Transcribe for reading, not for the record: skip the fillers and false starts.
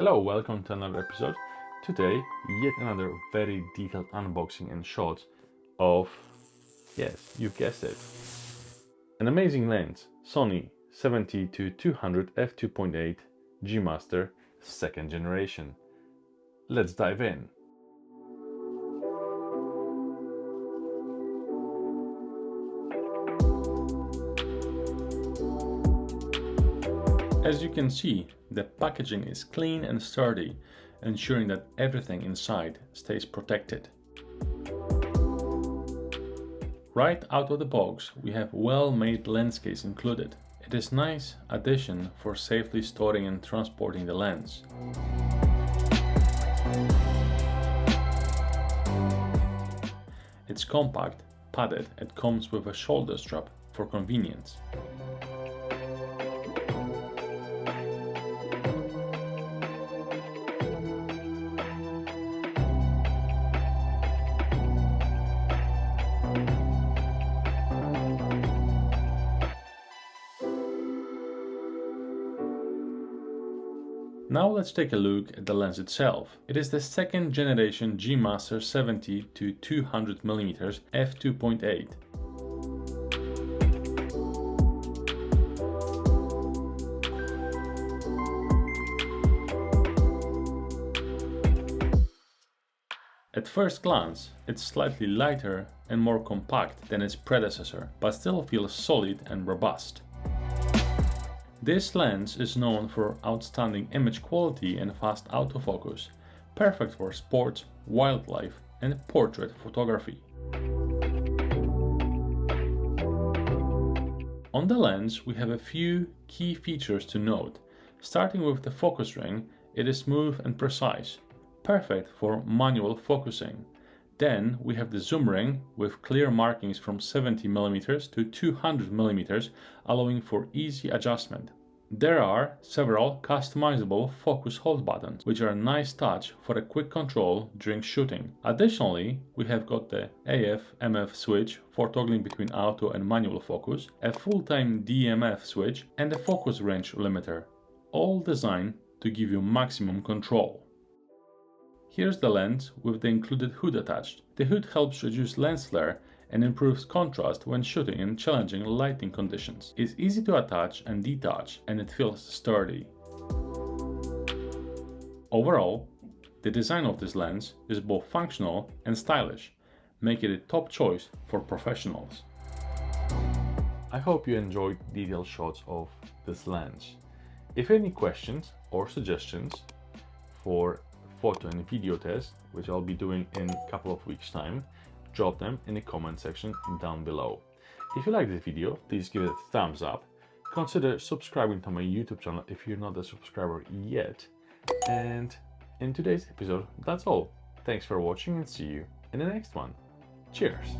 Hello, welcome to another episode. Today, yet another very detailed unboxing and shots of, yes, you guessed it, an amazing lens, Sony 70-200 F2.8 G Master 2nd generation. Let's dive in. As you can see, the packaging is clean and sturdy, ensuring that everything inside stays protected. Right out of the box, we have well-made lens case included. It is a nice addition for safely storing and transporting the lens. It's compact, padded, and comes with a shoulder strap for convenience. Now let's take a look at the lens itself. It is the 2nd generation G Master 70-200mm F2.8. At first glance, it's slightly lighter and more compact than its predecessor, but still feels solid and robust. This lens is known for outstanding image quality and fast autofocus, perfect for sports, wildlife, and portrait photography. On the lens, we have a few key features to note. Starting with the focus ring, it is smooth and precise, perfect for manual focusing. Then we have the zoom ring with clear markings from 70mm to 200mm, allowing for easy adjustment. There are several customizable focus hold buttons, which are a nice touch for a quick control during shooting. Additionally, we have got the AF/MF switch for toggling between auto and manual focus, a full-time DMF switch, and a focus range limiter, all designed to give you maximum control. Here's the lens with the included hood attached. The hood helps reduce lens flare and improves contrast when shooting in challenging lighting conditions. It's easy to attach and detach, and it feels sturdy. Overall, the design of this lens is both functional and stylish, making it a top choice for professionals. I hope you enjoyed detailed shots of this lens. If you have any questions or suggestions for photo and video test, which I'll be doing in a couple of weeks' time, drop them in the comment section down below. If you like this video, please give it a thumbs up. Consider subscribing to my YouTube channel if you're not a subscriber yet. And in today's episode, that's all. Thanks for watching and see you in the next one. Cheers!